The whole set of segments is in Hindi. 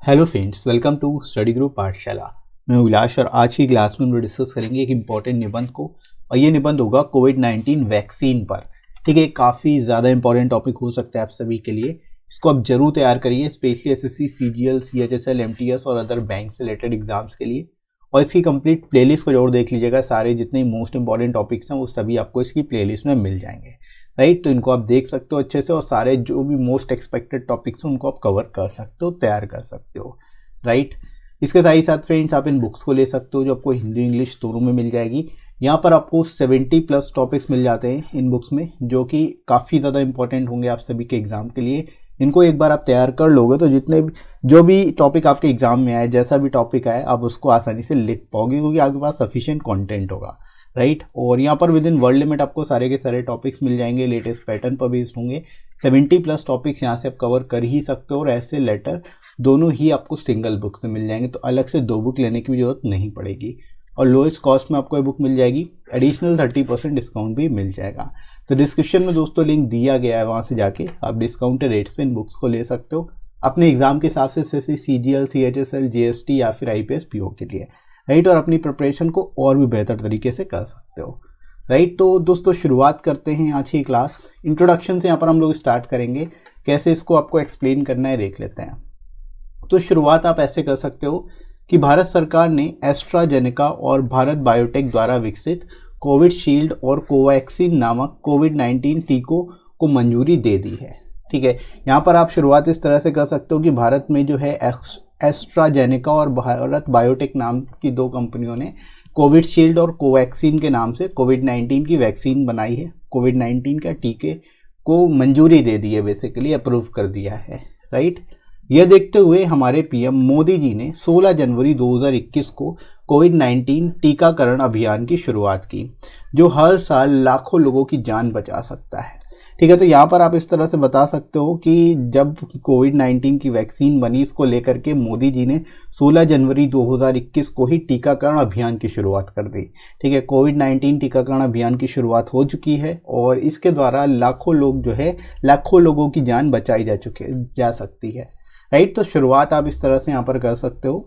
Hello friends, welcome to study group Pathshala. मैं उल्लास और आज की क्लास में हम लोग डिस्कस करेंगे एक इंपॉर्टेंट निबंध को, और ये निबंध होगा कोविड-19 वैक्सीन पर। ठीक है, काफ़ी ज़्यादा इंपॉर्टेंट टॉपिक हो सकता है आप सभी के लिए। इसको आप जरूर तैयार करिए, specially SSC, CGL, CHSL, MTS और अदर बैंक से रिलेटेड एग्जाम्स के लिए। और इसकी कंप्लीट प्लेलिस्ट को जरूर देख लीजिएगा। सारे जितने मोस्ट इंपॉर्टेंट टॉपिक्स हैं वो सभी आपको इसकी प्लेलिस्ट में मिल जाएंगे, राइट। तो इनको आप देख सकते हो अच्छे से, और सारे जो भी मोस्ट एक्सपेक्टेड टॉपिक्स हैं उनको आप कवर कर सकते हो, तैयार कर सकते हो, राइट। इसके साथ ही साथ फ्रेंड्स आप इन बुक्स को ले सकते हो जो आपको हिंदी इंग्लिश दोनों में मिल जाएगी। यहाँ पर आपको 70+ टॉपिक्स मिल जाते हैं इन बुक्स में, जो कि काफ़ी ज़्यादा इंपॉर्टेंट होंगे आप सभी के एग्जाम के लिए। इनको एक बार आप तैयार कर लोगे तो जो भी टॉपिक आपके एग्जाम में आए, जैसा भी टॉपिक आए, आप उसको आसानी से लिख पाओगे, क्योंकि आपके पास सफिशिएंट कंटेंट होगा, राइट। और यहाँ पर विद इन वर्ल्ड लिमिट आपको सारे के सारे टॉपिक्स मिल जाएंगे, लेटेस्ट पैटर्न पर बेस्ड होंगे। 70+ टॉपिक्स यहाँ से आप कवर कर ही सकते हो, और ऐसे लेटर दोनों ही आपको सिंगल बुक से मिल जाएंगे, तो अलग से 2 बुक लेने की भी जरूरत नहीं पड़ेगी। और लोएस्ट कॉस्ट में आपको ये बुक मिल जाएगी, एडिशनल 30% डिस्काउंट भी मिल जाएगा। तो डिस्क्रिप्शन में दोस्तों लिंक दिया गया है, वहाँ से जाके आप डिस्काउंटेड रेट्स पे इन बुक्स को ले सकते हो अपने एग्जाम के हिसाब से, एसएससी, सीजीएल, सीएचएसएल, जीएसटी या फिर आईपीएस, पीओ के लिए, राइट। और अपनी प्रिपरेशन को और भी बेहतर तरीके से कर सकते हो, राइट। तो दोस्तों शुरुआत करते हैं आज की क्लास। इंट्रोडक्शन से यहाँ पर हम लोग स्टार्ट करेंगे, कैसे इसको आपको एक्सप्लेन करना है देख लेते हैं। तो शुरुआत आप ऐसे कर सकते हो कि भारत सरकार ने एस्ट्राजेनेका और भारत बायोटेक द्वारा विकसित कोविशील्ड और कोवैक्सीन नामक कोविड-19 टीकों को मंजूरी दे दी है। ठीक है, यहाँ पर आप शुरुआत इस तरह से कर सकते हो कि भारत में जो है एस्ट्राजेनेका और भारत बायोटेक नाम की 2 कंपनियों ने कोविशील्ड और कोवैक्सीन के नाम से कोविड-19 की वैक्सीन बनाई है। कोविड-19 के टीके को मंजूरी दे दी है, बेसिकली अप्रूव कर दिया है, राइट। यह देखते हुए हमारे पीएम मोदी जी ने 16 जनवरी 2021 को कोविड-19 टीकाकरण अभियान की शुरुआत की, जो हर साल लाखों लोगों की जान बचा सकता है। ठीक है, तो यहाँ पर आप इस तरह से बता सकते हो कि जब कोविड-19 की वैक्सीन बनी, इसको लेकर के मोदी जी ने 16 जनवरी 2021 को ही टीकाकरण अभियान की शुरुआत कर दी। ठीक है, कोविड-19 टीकाकरण अभियान की शुरुआत हो चुकी है, और इसके द्वारा लाखों लोगों की जान बचाई जा सकती है, राइट। तो शुरुआत आप इस तरह से यहाँ पर कर सकते हो।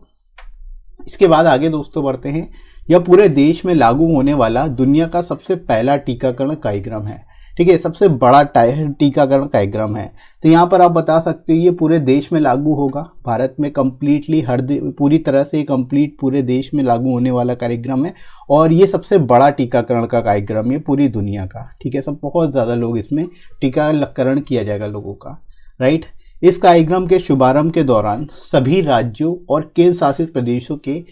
इसके बाद आगे दोस्तों बढ़ते हैं। यह पूरे देश में लागू होने वाला दुनिया का सबसे पहला टीकाकरण कार्यक्रम है। ठीक है, सबसे बड़ा टीकाकरण कार्यक्रम है। तो यहाँ पर आप बता सकते हो ये पूरे देश में लागू होगा, भारत में कम्प्लीटली पूरी तरह से कंप्लीट पूरे देश में लागू होने वाला कार्यक्रम है, और ये सबसे बड़ा टीकाकरण का कार्यक्रम है पूरी दुनिया का। ठीक है, सब बहुत ज़्यादा लोग इसमें टीकाकरण किया जाएगा लोगों का, राइट। इस कार्यक्रम के शुभारंभ के दौरान सभी राज्यों और केंद्र शासित प्रदेशों के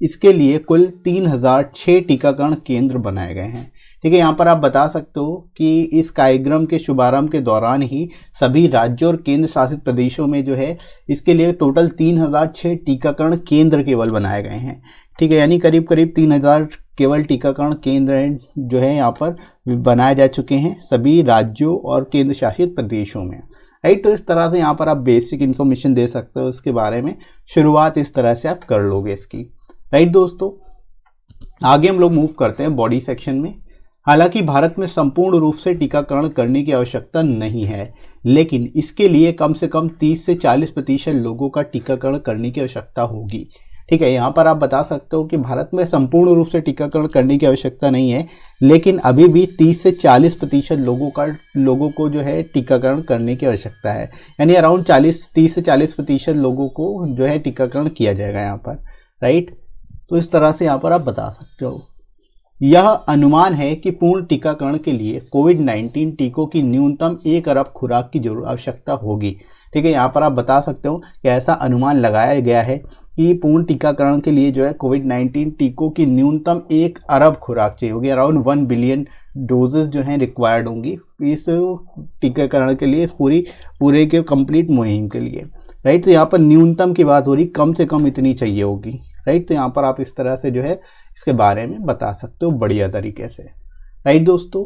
इसके लिए कुल 3006 टीकाकरण केंद्र बनाए गए हैं। ठीक है, यहाँ पर आप बता सकते हो कि इस कार्यक्रम के शुभारंभ के दौरान ही सभी राज्यों और केंद्र शासित प्रदेशों में जो है इसके लिए टोटल 3006 टीकाकरण केंद्र केवल बनाए गए हैं। ठीक है, यानी करीब 3000 केवल टीकाकरण केंद्र जो है यहाँ पर बनाए जा चुके हैं सभी राज्यों और केंद्र शासित प्रदेशों में, राइट। तो इस तरह से यहाँ पर आप बेसिक इन्फॉर्मेशन दे सकते हो इसके बारे में। शुरुआत इस तरह से आप कर लोगे इसकी, राइट। दोस्तों आगे हम लोग मूव करते हैं बॉडी सेक्शन में। हालांकि भारत में संपूर्ण रूप से टीकाकरण करने की आवश्यकता नहीं है, लेकिन इसके लिए कम से कम 30 से 40% लोगों का टीकाकरण करने की आवश्यकता होगी। ठीक है, यहाँ पर आप बता सकते हो कि भारत में संपूर्ण रूप से टीकाकरण करने की आवश्यकता नहीं है, लेकिन अभी भी 30 से 40% लोगों को जो है टीकाकरण करने की आवश्यकता है। यानी अराउंड 30 से 40% लोगों को जो है टीकाकरण किया जाएगा यहाँ पर, राइट। तो इस तरह से यहाँ पर आप बता सकते हो। यह अनुमान है कि पूर्ण टीकाकरण के लिए कोविड-19 टीकों की न्यूनतम 1 अरब खुराक की आवश्यकता होगी। ठीक है, यहाँ पर आप बता सकते हो कि ऐसा अनुमान लगाया गया है कि पूर्ण टीकाकरण के लिए जो है कोविड-19 टीकों की न्यूनतम 1 अरब खुराक चाहिए होगी। अराउंड 1 बिलियन डोजेस जो हैं रिक्वायर्ड होंगी इस टीकाकरण के लिए, इस पूरे के कंप्लीट मुहिम के लिए, राइट। तो यहाँ पर न्यूनतम की बात हो रही, कम से कम इतनी चाहिए होगी, राइट। तो यहाँ पर आप इस तरह से जो है इसके बारे में बता सकते हो बढ़िया तरीके से, राइट। दोस्तों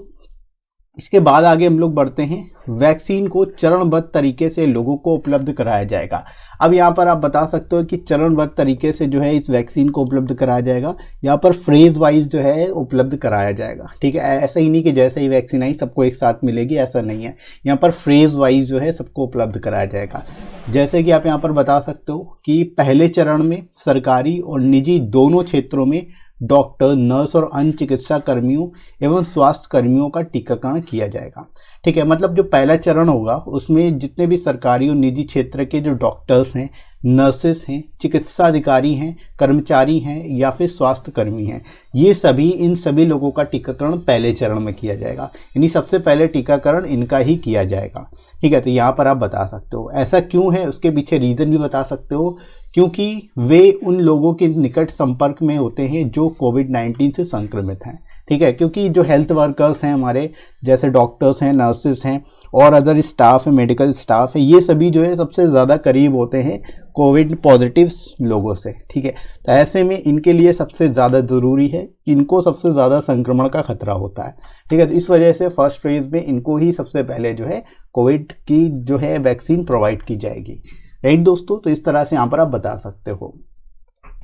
इसके बाद आगे हम लोग बढ़ते हैं, वैक्सीन को चरणबद्ध तरीके से लोगों को उपलब्ध कराया जाएगा। अब यहाँ पर आप बता सकते हो कि चरणबद्ध तरीके से जो है इस वैक्सीन को उपलब्ध कराया जाएगा, यहाँ पर फ्रेज वाइज जो है उपलब्ध कराया जाएगा। ठीक है, ऐसा ही नहीं कि जैसे ही वैक्सीन आई सबको एक साथ मिलेगी, ऐसा नहीं है। यहाँ पर फ्रेज वाइज जो है सबको उपलब्ध कराया जाएगा। जैसे कि आप यहाँ पर बता सकते हो कि पहले चरण में सरकारी और निजी दोनों क्षेत्रों में डॉक्टर, नर्स और अन्य चिकित्सा कर्मियों एवं स्वास्थ्य कर्मियों का टीकाकरण किया जाएगा। ठीक है, मतलब जो पहला चरण होगा उसमें जितने भी सरकारी और निजी क्षेत्र के जो डॉक्टर्स हैं, नर्सेस हैं, चिकित्सा अधिकारी हैं, कर्मचारी हैं या फिर स्वास्थ्य कर्मी हैं, ये सभी इन सभी लोगों का टीकाकरण पहले चरण में किया जाएगा। यानी सबसे पहले टीकाकरण इनका ही किया जाएगा। ठीक है, तो यहाँ पर आप बता सकते हो ऐसा क्यों है, उसके पीछे रीज़न भी बता सकते हो, क्योंकि वे उन लोगों के निकट संपर्क में होते हैं जो कोविड-19 से संक्रमित हैं। ठीक है, क्योंकि जो हेल्थ वर्कर्स हैं हमारे, जैसे डॉक्टर्स हैं, नर्सेस हैं और अदर स्टाफ है, मेडिकल स्टाफ है, ये सभी जो है सबसे ज़्यादा करीब होते हैं कोविड पॉजिटिव लोगों से। ठीक है, तो ऐसे में इनके लिए सबसे ज़्यादा ज़रूरी है, इनको सबसे ज़्यादा संक्रमण का खतरा होता है। ठीक है, तो इस वजह से फर्स्ट फेज में इनको ही सबसे पहले जो है कोविड की जो है वैक्सीन प्रोवाइड की जाएगी। राइट दोस्तों, तो इस तरह से यहाँ पर आप बता सकते हो।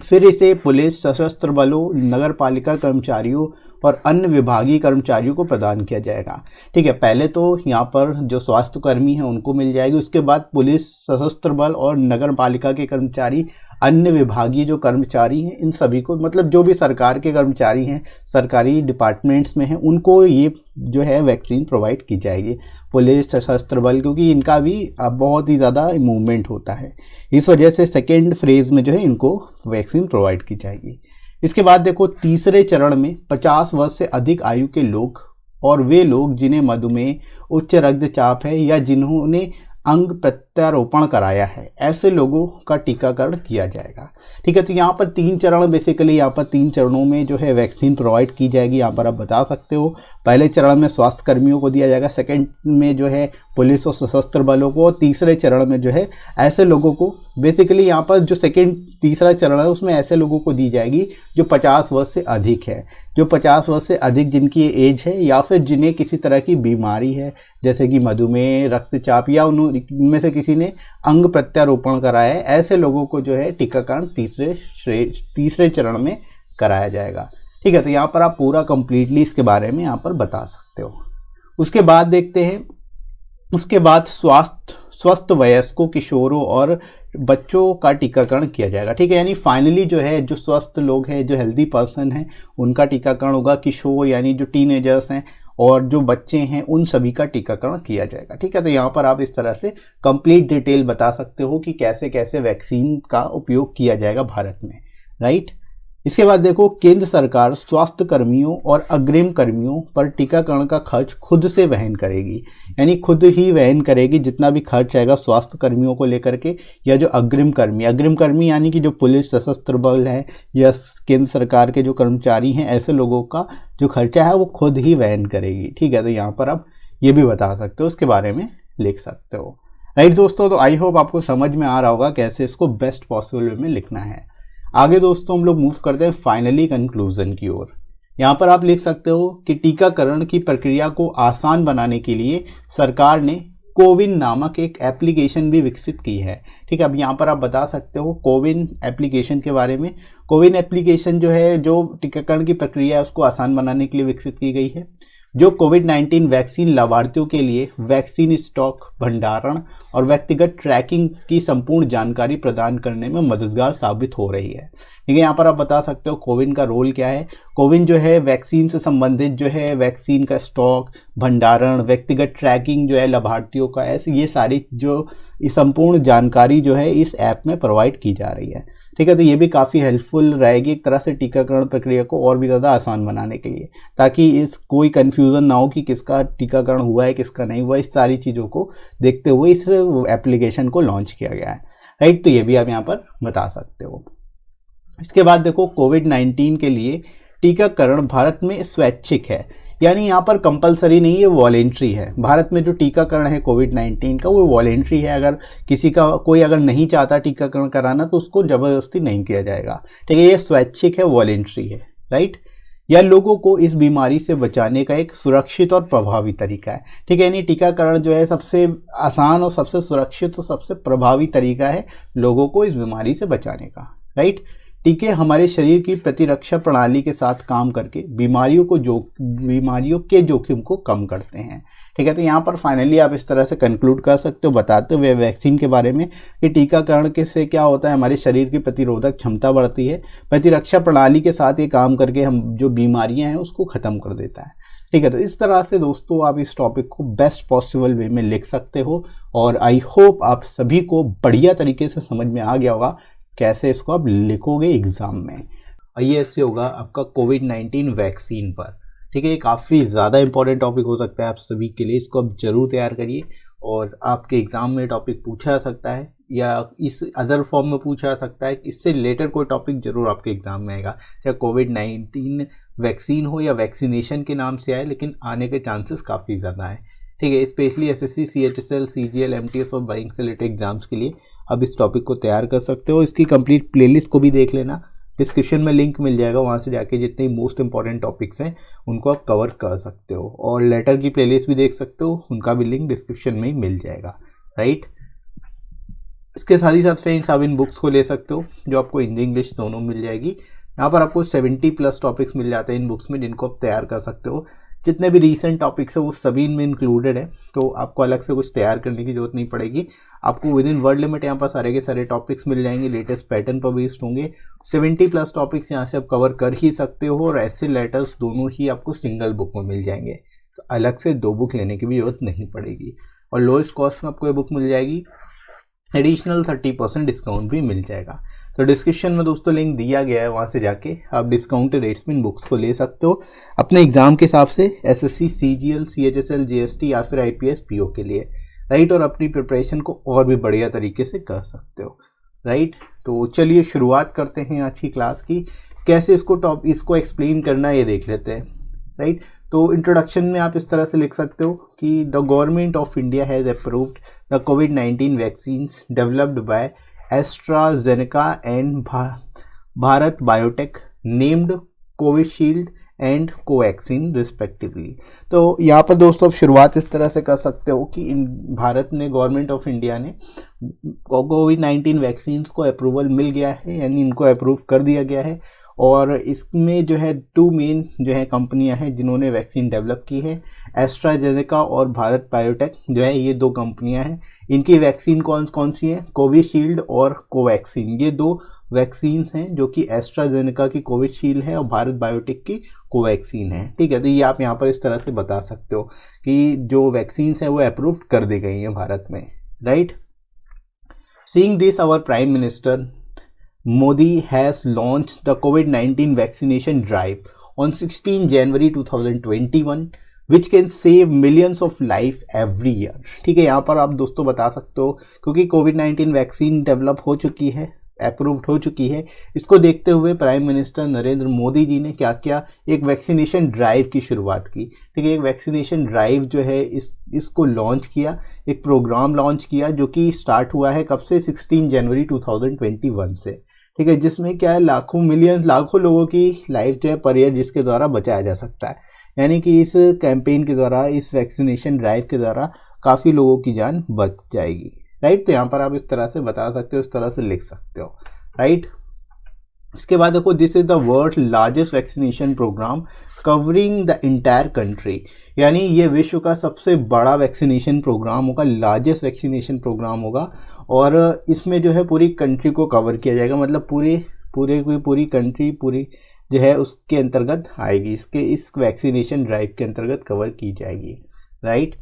फिर इसे पुलिस, सशस्त्र बलों, नगर पालिका कर्मचारियों और अन्य विभागीय कर्मचारियों को प्रदान किया जाएगा। ठीक है, पहले तो यहाँ पर जो स्वास्थ्य कर्मी हैं उनको मिल जाएगी, उसके बाद पुलिस, सशस्त्र बल और नगर पालिका के कर्मचारी, अन्य विभागीय जो कर्मचारी हैं, इन सभी को, मतलब जो भी सरकार के कर्मचारी हैं, सरकारी डिपार्टमेंट्स में हैं, उनको ये जो है वैक्सीन प्रोवाइड की जाएगी। पुलिस, सशस्त्र बल, क्योंकि इनका भी बहुत ही ज़्यादा मूवमेंट होता है, इस वजह से सेकेंड फेज में जो है इनको वैक्सीन प्रोवाइड की जाएगी। इसके बाद देखो, तीसरे चरण में 50 वर्ष से अधिक आयु के लोग और वे लोग जिन्हें मधुमेह, उच्च रक्तचाप है या जिन्होंने अंग प्रत्यारोपण कराया है, ऐसे लोगों का टीकाकरण किया जाएगा। ठीक है, तो यहाँ पर 3 चरण, बेसिकली यहाँ पर 3 चरणों में जो है वैक्सीन प्रोवाइड की जाएगी। यहाँ पर आप बता सकते हो पहले चरण में स्वास्थ्य कर्मियों को दिया जाएगा, सेकंड में जो है पुलिस और सशस्त्र बलों को, और तीसरे चरण में जो है ऐसे लोगों को, बेसिकली यहाँ पर जो तीसरा चरण है उसमें ऐसे लोगों को दी जाएगी जो 50 वर्ष से अधिक है, जो 50 वर्ष से अधिक जिनकी एज है, या फिर जिन्हें किसी तरह की बीमारी है जैसे कि मधुमेह, रक्तचाप, या उनमें से किसी ने अंग प्रत्यारोपण कराया है, ऐसे लोगों को जो है टीकाकरण तीसरे चरण में कराया जाएगा। ठीक है, तो यहाँ पर आप पूरा कंप्लीटली इसके बारे में यहाँ पर बता सकते हो। उसके बाद देखते हैं, उसके बाद स्वस्थ वयस्कों, किशोरों और बच्चों का टीकाकरण किया जाएगा। ठीक है, यानी फाइनली जो है जो स्वस्थ लोग हैं, जो हेल्दी पर्सन हैं, उनका टीकाकरण होगा। किशोर यानी जो टीनेजर्स हैं और जो बच्चे हैं, उन सभी का टीकाकरण किया जाएगा। ठीक है, तो यहाँ पर आप इस तरह से कंप्लीट डिटेल बता सकते हो कि कैसे कैसे वैक्सीन का उपयोग किया जाएगा भारत में। राइट, इसके बाद देखो, केंद्र सरकार स्वास्थ्य कर्मियों और अग्रिम कर्मियों पर टीकाकरण का खर्च खुद से वहन करेगी, यानी खुद ही वहन करेगी जितना भी खर्च आएगा स्वास्थ्य कर्मियों को लेकर के, या जो अग्रिम कर्मी यानी कि जो पुलिस, सशस्त्र बल है या केंद्र सरकार के जो कर्मचारी हैं, ऐसे लोगों का जो खर्चा है वो खुद ही वहन करेगी। ठीक है, तो यहाँ पर आप ये भी बता सकते हो, उसके बारे में लिख सकते हो। राइट दोस्तों, तो आई होप आपको समझ में आ रहा होगा कैसे इसको बेस्ट पॉसिबल वे में लिखना है। आगे दोस्तों हम लोग मूव करते हैं फाइनली कंक्लूजन की ओर। यहाँ पर आप लिख सकते हो कि टीकाकरण की प्रक्रिया को आसान बनाने के लिए सरकार ने कोविन नामक एक एप्लीकेशन भी विकसित की है। ठीक है, अब यहाँ पर आप बता सकते हो कोविन एप्लीकेशन के बारे में। कोविन एप्लीकेशन जो है, जो टीकाकरण की प्रक्रिया है उसको आसान बनाने के लिए विकसित की गई है, जो कोविड-19 वैक्सीन लाभार्थियों के लिए वैक्सीन स्टॉक, भंडारण और व्यक्तिगत ट्रैकिंग की संपूर्ण जानकारी प्रदान करने में मददगार साबित हो रही है। ठीक है, यहाँ पर आप बता सकते हो कोविन का रोल क्या है। कोविन जो है वैक्सीन से संबंधित जो है वैक्सीन का स्टॉक, भंडारण, व्यक्तिगत ट्रैकिंग जो है लाभार्थियों का, ऐसे ये सारी जो संपूर्ण जानकारी जो है इस ऐप में प्रोवाइड की जा रही है। ठीक है, तो ये भी काफ़ी हेल्पफुल रहेगी एक तरह से टीकाकरण प्रक्रिया को और भी ज़्यादा आसान बनाने के लिए, ताकि इस कोई कन्फ्यूज़न ना हो कि किसका टीकाकरण हुआ है, किसका नहीं हुआ। इस सारी चीज़ों को देखते हुए इस एप्लीकेशन को लॉन्च किया गया है। राइट, तो ये भी आप यहाँ पर बता सकते हो। इसके बाद देखो, कोविड-19 के लिए टीकाकरण भारत में स्वैच्छिक है, यानी यहाँ पर कंपलसरी नहीं है, वॉलेंट्री है। भारत में जो टीकाकरण है कोविड-19 का वो वॉलेंट्री है। अगर किसी का कोई अगर नहीं चाहता टीकाकरण कराना तो उसको ज़बरदस्ती नहीं किया जाएगा। ठीक है, ये स्वैच्छिक है, वॉलेंट्री है। राइट, या लोगों को इस बीमारी से बचाने का एक सुरक्षित और प्रभावी तरीका है। ठीक है, यानी टीकाकरण जो है सबसे आसान और सबसे सुरक्षित और सबसे प्रभावी तरीका है लोगों को इस बीमारी से बचाने का। राइट, टीके हमारे शरीर की प्रतिरक्षा प्रणाली के साथ काम करके बीमारियों के जोखिम को कम करते हैं। ठीक है, तो यहाँ पर फाइनली आप इस तरह से कंक्लूड कर सकते हो बताते हुए वैक्सीन के बारे में कि टीकाकरण के से क्या होता है, हमारे शरीर की प्रतिरोधक क्षमता बढ़ती है, प्रतिरक्षा प्रणाली के साथ ये काम करके हम जो बीमारियां हैं उसको ख़त्म कर देता है। ठीक है, तो इस तरह से दोस्तों आप इस टॉपिक को बेस्ट पॉसिबल वे में लिख सकते हो और आई होप आप सभी को बढ़िया तरीके से समझ में आ गया होगा कैसे इसको आप लिखोगे एग्जाम में। ये ऐसे होगा आपका कोविड-19 वैक्सीन पर। ठीक है, ये काफ़ी ज़्यादा इंपॉर्टेंट टॉपिक हो सकता है आप सभी के लिए, इसको आप जरूर तैयार करिए और आपके एग्जाम में टॉपिक पूछा जा सकता है या इस अदर फॉर्म में पूछा जा सकता है। इससे रिलेटेड कोई टॉपिक जरूर आपके एग्जाम में आएगा, चाहे कोविड-19 वैक्सीन हो या वैक्सीनेशन के नाम से आए, लेकिन आने के चांसेस काफ़ी ज़्यादा हैं। ठीक है, specially SSC, CHSL, CGL, MTS और बैंक से रिलेटेड एग्जाम्स के लिए अब इस टॉपिक को तैयार कर सकते हो। इसकी कंप्लीट प्लेलिस्ट को भी देख लेना, डिस्क्रिप्शन में लिंक मिल जाएगा, वहाँ से जाके जितने मोस्ट इंपॉर्टेंट टॉपिक्स हैं उनको आप कवर कर सकते हो और लेटर की प्लेलिस्ट भी देख सकते हो, उनका भी लिंक डिस्क्रिप्शन में ही मिल जाएगा। राइट, इसके साथ ही साथ फ्रेंड्स आप इन बुक्स को ले सकते हो जो आपको हिंदी इंग्लिश दोनों मिल जाएगी। यहाँ पर आपको 70+ टॉपिक्स मिल जाते हैं इन बुक्स में, जिनको आप तैयार कर सकते हो। जितने भी रीसेंट टॉपिक्स है वो सभी इनमें इंक्लूडेड है, तो आपको अलग से कुछ तैयार करने की जरूरत नहीं पड़ेगी। आपको विद इन वर्ड लिमिट यहाँ पर सारे के सारे टॉपिक्स मिल जाएंगे, लेटेस्ट पैटर्न पर बेस्ड होंगे। 70+ टॉपिक्स यहाँ से आप कवर कर ही सकते हो और ऐसे लेटर्स दोनों ही आपको सिंगल बुक में मिल जाएंगे, तो अलग से 2 बुक लेने की भी जरूरत नहीं पड़ेगी और लोएस्ट कॉस्ट में आपको ये बुक मिल जाएगी। एडिशनल 30% डिस्काउंट भी मिल जाएगा। तो डिस्क्रिप्शन में दोस्तों लिंक दिया गया है, वहाँ से जाके आप डिस्काउंटेड रेट्स में इन बुक्स को ले सकते हो अपने एग्जाम के हिसाब से, एसएससी, सीजीएल, सीएचएसएल, जीएसटी या फिर आईपीएस, पीओ के लिए। राइट, और अपनी प्रिपरेशन को और भी बढ़िया तरीके से कर सकते हो। राइट, तो चलिए शुरुआत करते हैं आज की क्लास की। कैसे इसको एक्सप्लेन करना है ये देख लेते हैं। राइट, तो इंट्रोडक्शन में आप इस तरह से लिख सकते हो कि the government of India has approved the covid vaccines developed by AstraZeneca and Bharat biotech named Covishield and Covaxin respectively. तो यहाँ पर दोस्तों आप शुरुआत इस तरह से कर सकते हो कि भारत ने, गवर्नमेंट ऑफ इंडिया ने कोविड-19 वैक्सीन्स को अप्रूवल मिल गया है, यानी इनको अप्रूव कर दिया गया है और इसमें जो है 2 मेन जो है कंपनियां हैं जिन्होंने वैक्सीन डेवलप की है, एस्ट्राजेनेका और भारत बायोटेक जो है, ये 2 कंपनियां हैं। इनकी वैक्सीन कौन सी हैं? कोविशील्ड और कोवैक्सीन, ये 2 वैक्सीन्स हैं जो कि एस्ट्राजेनेका की कोविशील्ड है और भारत बायोटेक की कोवैक्सीन है। ठीक है, तो ये आप यहाँ पर इस तरह से बता सकते हो कि जो वैक्सीन्स हैं वो अप्रूव कर दी गई हैं भारत में। Right, seeing this our prime minister Modi has launched the COVID-19 vaccination drive on 16 January 2021 which can save millions of life every year। ठीक है, यहाँ पर आप दोस्तों बता सकते हो क्योंकि कोविड-19 वैक्सीन डेवलप हो चुकी है, अप्रूव्ड हो चुकी है, इसको देखते हुए प्राइम मिनिस्टर नरेंद्र मोदी जी ने क्या किया, एक वैक्सीनेशन ड्राइव की शुरुआत की। ठीक है, एक वैक्सीनेशन ड्राइव जो है इसको लॉन्च किया, एक प्रोग्राम लॉन्च किया जो कि स्टार्ट हुआ है कब से? 16 जनवरी 2021 से। ठीक है, जिसमें क्या है, लाखों लोगों की लाइफ जो है पर ईयर जिसके द्वारा बचाया जा सकता है, यानी कि इस कैंपेन के द्वारा, इस वैक्सीनेशन ड्राइव के द्वारा काफ़ी लोगों की जान बच जाएगी। राइट, तो यहाँ पर आप इस तरह से बता सकते हो, इस तरह से लिख सकते हो। राइट, इसके बाद देखो, this is the world largest vaccination program covering the entire country, यानी ये विश्व का सबसे बड़ा वैक्सीनेशन प्रोग्राम होगा, लार्जेस्ट वैक्सीनेशन प्रोग्राम होगा और इसमें जो है पूरी कंट्री को कवर किया जाएगा, मतलब पूरी कंट्री पूरी जो है उसके अंतर्गत आएगी, इस वैक्सीनेशन ड्राइव के अंतर्गत कवर की जाएगी। Right,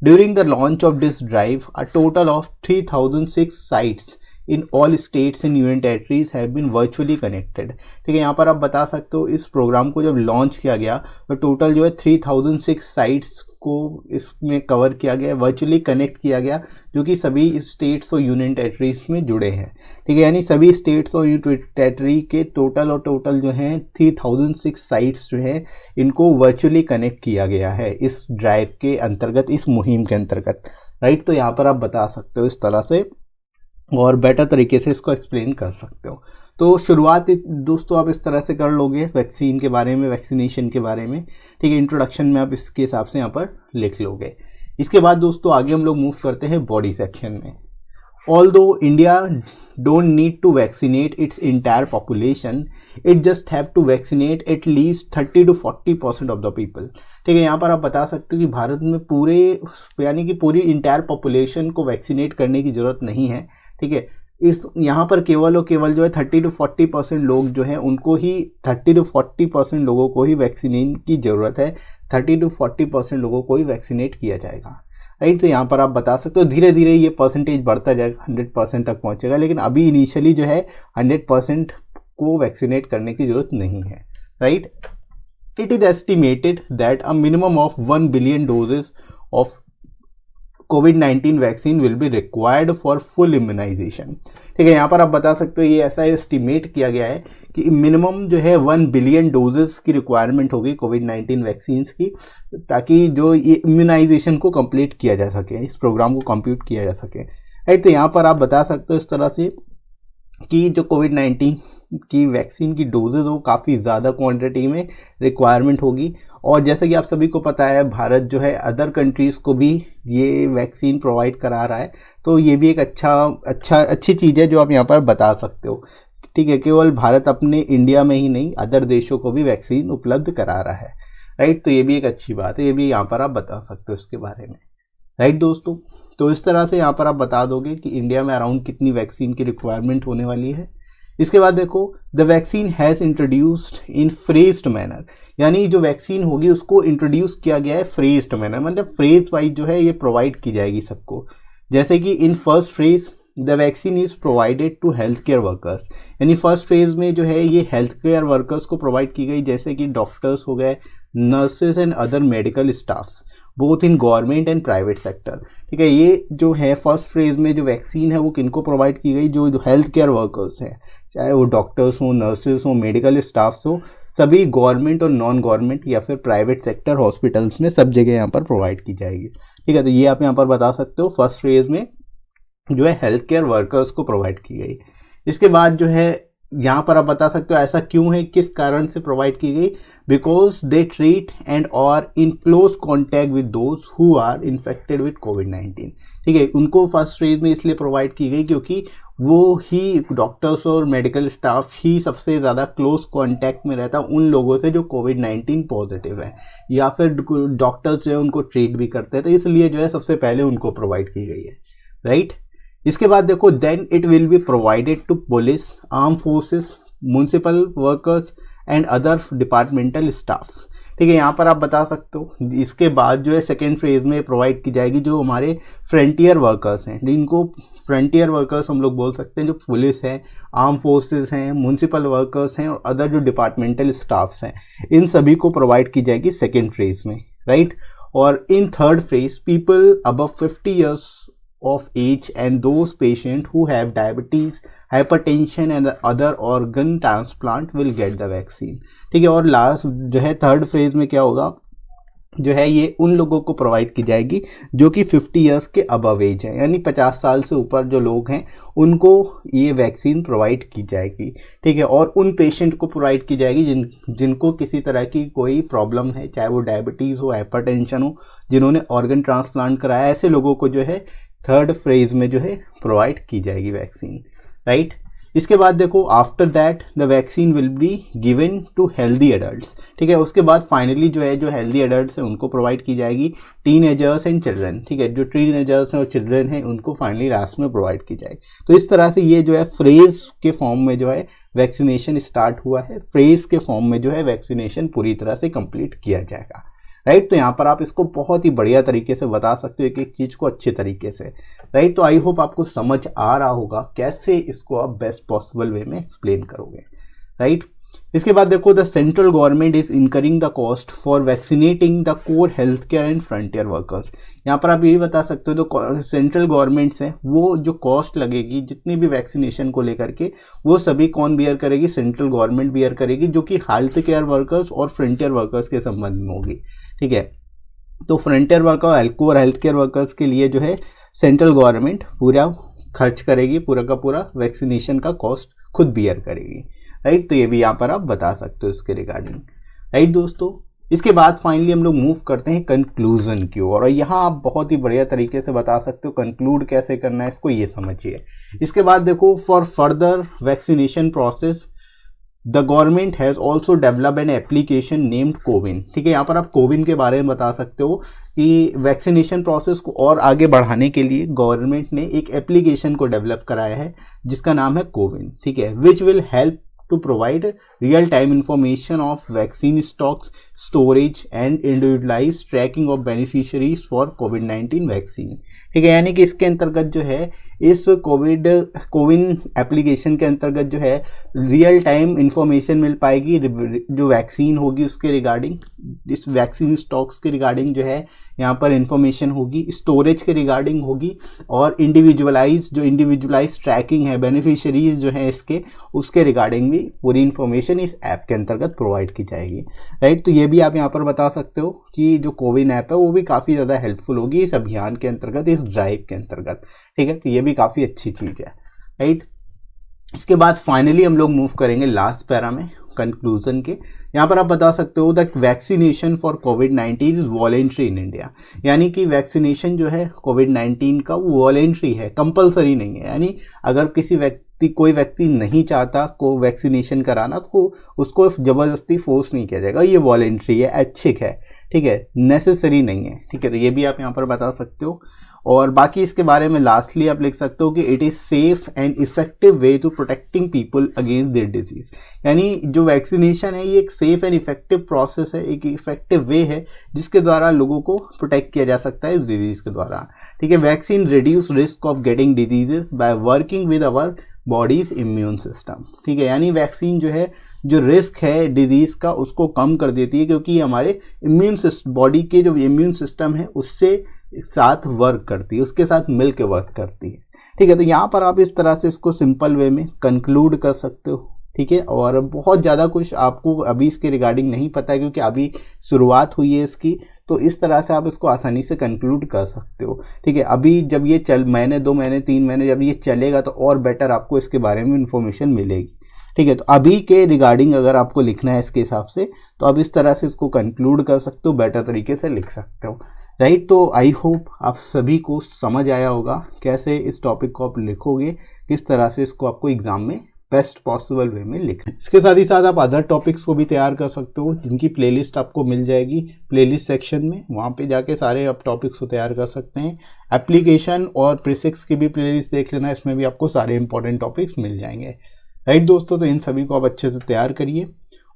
during the launch of this drive a total of 3006 sites in all states and union territories have been virtually connected. ठीक है, यहाँ पर आप बता सकते हो इस प्रोग्राम को जब लॉन्च किया गया तो टोटल जो है 3006 साइट्स को इसमें कवर किया गया, वर्चुअली कनेक्ट किया गया, जो कि सभी स्टेट्स और यूनियन टेरिटरीज में जुड़े हैं। ठीक है, यानी सभी स्टेट्स और यूनियन टेरिटरी के टोटल जो हैं 3006 साइट्स जो हैं इनको वर्चुअली कनेक्ट किया गया है इस ड्राइव के अंतर्गत, इस मुहिम के अंतर्गत। राइट, तो यहाँ पर आप बता सकते हो इस तरह से और बेटर तरीके से इसको एक्सप्लेन कर सकते हो। तो शुरुआत दोस्तों आप इस तरह से कर लोगे वैक्सीन के बारे में, वैक्सीनेशन के बारे में, ठीक है। इंट्रोडक्शन में आप इसके हिसाब से यहाँ पर लिख लोगे। इसके बाद दोस्तों आगे हम लोग मूव करते हैं बॉडी सेक्शन में। Although India don't need to vaccinate its entire population, it just have to vaccinate at least 30 to 40% of the people। ठीक है, यहाँ पर आप बता सकते हो कि भारत में पूरे यानी कि पूरी इंटायर पॉपुलेशन को वैक्सीनेट करने की ज़रूरत नहीं है। ठीक है, इस यहाँ पर केवल और केवल जो है 30 to 40% लोग जो हैं उनको ही 30 to 40% लोगों को ही वैक्सीनेट की ज़रूरत है। 30 to 40% लोगों को ही वैक्सीनेट किया जाएगा, राइट। तो यहाँ पर आप बता सकते हो धीरे धीरे ये परसेंटेज बढ़ता जाएगा, 100% तक पहुँचेगा, लेकिन अभी इनिशियली जो है 100% को वैक्सीनेट करने की ज़रूरत नहीं है, right. It is estimated that a minimum of 1 billion doses of Covid vaccine will be required for full immunization. ठीक है, यहाँ पर आप बता सकते हो ये ऐसा एस्टिमेट किया गया है कि मिनिमम जो है 1 बिलियन डोजेस की रिक्वायरमेंट होगी कोविड-19 वैक्सीन्स की, ताकि जो ये इम्यूनाइजेशन को कंप्लीट किया जा सके, इस प्रोग्राम को कंप्लीट किया जा सके, राइट। तो यहाँ पर आप बता सकते हो इस तरह से कि जो कोविड-19 की वैक्सीन की डोजेज हो काफ़ी ज़्यादा क्वांटिटी में रिक्वायरमेंट होगी। और जैसे कि आप सभी को पता है भारत जो है अदर कंट्रीज़ को भी ये वैक्सीन प्रोवाइड करा रहा है, तो ये भी एक अच्छी चीज़ है जो आप यहाँ पर बता सकते हो। ठीक है, केवल भारत अपने इंडिया में ही नहीं अदर देशों को भी वैक्सीन उपलब्ध करा रहा है, राइट। तो ये भी एक अच्छी बात है, ये भी यहाँ पर आप बता सकते हो इसके बारे में, राइट दोस्तों। तो इस तरह से यहाँ पर आप बता दोगे कि इंडिया में अराउंड कितनी वैक्सीन की रिक्वायरमेंट होने वाली है। इसके बाद देखो the vaccine has introduced in phased manner, यानी जो वैक्सीन होगी उसको इंट्रोड्यूस किया गया है फ्रेज्ड मैनर, मतलब फ्रेज वाइज जो है ये प्रोवाइड की जाएगी सबको। जैसे कि in first phase the vaccine is provided to health care workers, यानी फर्स्ट फेज में जो है ये हेल्थ केयर वर्कर्स को प्रोवाइड की गई, जैसे कि डॉक्टर्स हो गए, nurses and other medical staffs both in government and private sector. ठीक है, ये जो है फर्स्ट फेज में जो वैक्सीन है वो किनको प्रोवाइड की गई, जो हेल्थ केयर वर्कर्स हैं, चाहे वो डॉक्टर्स हो, नर्सेज हो, मेडिकल स्टाफ्स हो, सभी गवर्नमेंट और नॉन गवर्नमेंट या फिर प्राइवेट सेक्टर हॉस्पिटल्स में सब जगह यहाँ पर प्रोवाइड की जाएगी। ठीक है, तो ये आप यहाँ पर बता सकते हो फर्स्ट फेज में जो है हेल्थ केयर वर्कर्स को प्रोवाइड की गई। इसके बाद जो है यहाँ पर आप बता सकते हो ऐसा क्यों है, किस कारण से प्रोवाइड की गई, बिकॉज दे ट्रीट एंड और in close contact with those who are infected with कोविड-19। ठीक है, उनको फर्स्ट फेज में इसलिए प्रोवाइड की गई क्योंकि वो ही डॉक्टर्स और मेडिकल स्टाफ ही सबसे ज़्यादा क्लोज कॉन्टैक्ट में रहता है उन लोगों से जो कोविड-19 पॉजिटिव है, या फिर डॉक्टर्स जो है उनको ट्रीट भी करते हैं, तो इसलिए जो है सबसे पहले उनको प्रोवाइड की गई है, राइट। इसके बाद देखो then it will be provided to police, arm forces, municipal workers and other departmental staffs. ठीक है, यहाँ पर आप बता सकते हो इसके बाद जो है सेकेंड फेज में प्रोवाइड की जाएगी जो हमारे फ्रंटियर वर्कर्स हैं, जिनको फ्रंटियर वर्कर्स हम लोग बोल सकते हैं, जो पुलिस है, आर्म फोर्सेस हैं, म्युनिसिपल वर्कर्स हैं और अदर जो डिपार्टमेंटल स्टाफ्स हैं, इन सभी को प्रोवाइड की जाएगी सेकेंड फेज में, राइट। और in third phase people above 50 years of age and those patients who have diabetes, hypertension and other organ transplant will get the vaccine। ठीक है, और लास्ट जो है थर्ड फेज में क्या होगा, जो है ये उन लोगों को प्रोवाइड की जाएगी जो कि 50 ईयर्स के अबव एज है, यानी 50 साल से ऊपर जो लोग हैं उनको ये वैक्सीन प्रोवाइड की जाएगी। ठीक है, और उन पेशेंट को प्रोवाइड की जाएगी जिनको किसी तरह की कोई प्रॉब्लम है, चाहे वो डायबिटीज़ हो, हाइपरटेंशन हो, जिन्होंने ऑर्गन ट्रांसप्लांट कराया, ऐसे लोगों को जो है थर्ड फेज में जो है प्रोवाइड की जाएगी वैक्सीन, राइट। इसके बाद देखो after that the vaccine will be given to healthy adults. ठीक है, उसके बाद फाइनली जो है जो हेल्दी एडल्ट्स हैं उनको प्रोवाइड की जाएगी, टीनेजर्स एंड चिल्ड्रन। ठीक है, जो टीनेजर्स हैं और चिल्ड्रन हैं उनको फाइनली लास्ट में प्रोवाइड की जाएगी। तो इस तरह से ये जो है फ्रेज के फॉर्म में जो है वैक्सीनेशन स्टार्ट हुआ है, फ्रेज के फॉर्म में जो है वैक्सीनेशन पूरी तरह से कंप्लीट किया जाएगा, राइट। तो यहाँ पर आप इसको बहुत ही बढ़िया तरीके से बता सकते हो एक एक चीज़ को अच्छे तरीके से, राइट। तो आई होप आपको समझ आ रहा होगा कैसे इसको आप बेस्ट पॉसिबल वे में एक्सप्लेन करोगे, राइट। इसके बाद देखो the central government is incurring the cost for vaccinating the core health care and frontier workers. यहाँ पर आप ये भी बता सकते हो जो सेंट्रल गवर्नमेंट्स हैं वो जो कॉस्ट लगेगी जितनी भी वैक्सीनेशन को लेकर के, वो सभी कौन बियर करेगी, सेंट्रल गवर्नमेंट बियर करेगी, जो कि हेल्थ केयर वर्कर्स और फ्रंटियर वर्कर्स के संबंध में होगी। ठीक है, तो फ्रंटियर वर्कर और हेल्थ केयर वर्कर्स के लिए जो है सेंट्रल गवर्नमेंट पूरा खर्च करेगी, पूरा का पूरा वैक्सीनेशन का कॉस्ट खुद बियर करेगी, राइट। तो ये भी यहाँ पर आप बता सकते हो इसके रिगार्डिंग, राइट दोस्तों। इसके बाद फाइनली हम लोग मूव करते हैं कंक्लूजन की ओर, और यहाँ आप बहुत ही बढ़िया तरीके से बता सकते हो कंक्लूड कैसे करना है इसको, ये समझिए। इसके बाद देखो, for further vaccination process the government has also develop an application named CoWIN. ठीक है, यहाँ पर आप कोविन के बारे में बता सकते हो कि वैक्सीनेशन प्रोसेस को और आगे बढ़ाने के लिए गवर्नमेंट ने एक एप्लीकेशन को डेवलप कराया है जिसका नाम है कोविन। ठीक है, which will help to provide real-time information of vaccine stocks, storage and individualized tracking of beneficiaries for COVID-19 vaccine। ठीक है, यानी कि इसके अंतर्गत जो है इस कोविन एप्लीकेशन के अंतर्गत जो है रियल टाइम इंफॉर्मेशन मिल पाएगी जो वैक्सीन होगी उसके रिगार्डिंग, इस वैक्सीन स्टॉक्स के रिगार्डिंग जो है यहाँ पर इंफॉर्मेशन होगी, स्टोरेज के रिगार्डिंग होगी, और इंडिविजुअलाइज ट्रैकिंग है बेनिफिशियरीज जो है इसके, उसके रिगार्डिंग भी पूरी इंफॉर्मेशन इस ऐप के अंतर्गत प्रोवाइड की जाएगी, राइट। तो ये भी आप यहाँ पर बता सकते हो कि जो कोविन ऐप है वो भी काफ़ी ज़्यादा हेल्पफुल होगी इस अभियान के अंतर्गत, इस ड्राइव के अंतर्गत। ठीक है, तो ये भी काफ़ी अच्छी चीज़ है, राइट। इसके बाद फाइनली हम लोग मूव करेंगे लास्ट पैरा में कंक्लूजन के। यहाँ पर आप बता सकते हो that vaccination for covid is voluntary in India, यानी कि वैक्सीनेशन जो है कोविड-19 का वो वॉलेंट्री है, कंपलसरी नहीं है। यानी अगर कोई व्यक्ति नहीं चाहता को वैक्सीनेशन कराना तो उसको ज़बरदस्ती फोर्स नहीं किया जाएगा, ये वॉलेंट्री है, ऐच्छिक है। ठीक है, नेसेसरी नहीं है। ठीक है, तो ये भी आप यहाँ पर बता सकते हो। और बाकी इसके बारे में लास्टली आप लिख सकते हो कि it is safe and effective way to protecting people against their disease, यानी जो वैक्सीनेशन है ये एक सेफ एंड इफेक्टिव प्रोसेस है, एक इफेक्टिव वे है जिसके द्वारा लोगों को प्रोटेक्ट किया जा सकता है इस डिजीज़ के द्वारा। ठीक है, vaccine reduce risk of getting diseases by working with our bodies immune system. ठीक है, यानी वैक्सीन जो है जो रिस्क है डिजीज़ का उसको कम कर देती है, क्योंकि हमारे बॉडी के जो इम्यून सिस्टम है उससे साथ वर्क करती है, उसके साथ मिल के वर्क करती है। ठीक है, तो यहाँ पर आप इस तरह से इसको सिंपल वे में कंक्लूड कर सकते हो। ठीक है, और बहुत ज़्यादा कुछ आपको अभी इसके रिगार्डिंग नहीं पता है क्योंकि अभी शुरुआत हुई है इसकी, तो इस तरह से आप इसको आसानी से कंक्लूड कर सकते हो। ठीक है, अभी जब ये महीने 2 महीने 3 महीने जब ये चलेगा तो और बेटर आपको इसके बारे में इंफॉर्मेशन मिलेगी। ठीक है, तो अभी के रिगार्डिंग अगर आपको लिखना है इसके हिसाब से तो आप इस तरह से इसको कंक्लूड कर सकते हो, बेटर तरीके से लिख सकते हो, राइट। तो आई होप आप सभी को समझ आया होगा कैसे इस टॉपिक को आप लिखोगे, किस तरह से इसको आपको एग्जाम में बेस्ट पॉसिबल वे में लिखना। इसके साथ ही साथ आप अदर टॉपिक्स को भी तैयार कर सकते हो जिनकी प्लेलिस्ट आपको मिल जाएगी प्लेलिस्ट सेक्शन में, वहाँ पे जाके सारे आप टॉपिक्स को तैयार कर सकते हैं। एप्लीकेशन और प्रीसिक्स की भी प्लेलिस्ट देख लेना, इसमें भी आपको सारे इंपॉर्टेंट टॉपिक्स मिल जाएंगे, राइट दोस्तों। तो इन सभी को आप अच्छे से तैयार करिए,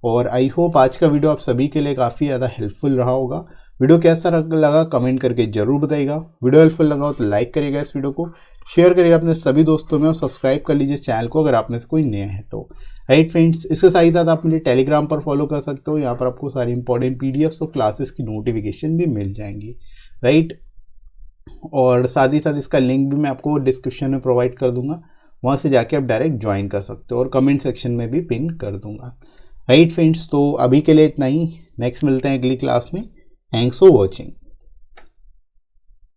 और आई होप आज का वीडियो आप सभी के लिए काफ़ी ज़्यादा हेल्पफुल रहा होगा। वीडियो कैसा लगा कमेंट करके जरूर बताइएगा। वीडियो हेल्पफुल लगा हो तो लाइक करिएगा, इस वीडियो को शेयर करिएगा अपने सभी दोस्तों में, और सब्सक्राइब कर लीजिए चैनल को अगर आप में से कोई नया है तो, राइट फ्रेंड्स। इसके साथ ही साथ आप मुझे टेलीग्राम पर फॉलो कर सकते हो, यहाँ पर आपको सारी इंपॉर्टेंट पीडीएफ्स और क्लासेस की नोटिफिकेशन भी मिल जाएंगी, राइट। और साथ ही साथ इसका लिंक भी मैं आपको डिस्क्रिप्शन में प्रोवाइड कर दूंगा, वहाँ से जाके आप डायरेक्ट ज्वाइन कर सकते हो, और कमेंट सेक्शन में भी पिन कर दूंगा, राइट फ्रेंड्स। तो अभी के लिए इतना ही, नेक्स्ट मिलते हैं अगली क्लास में। Thanks for watching.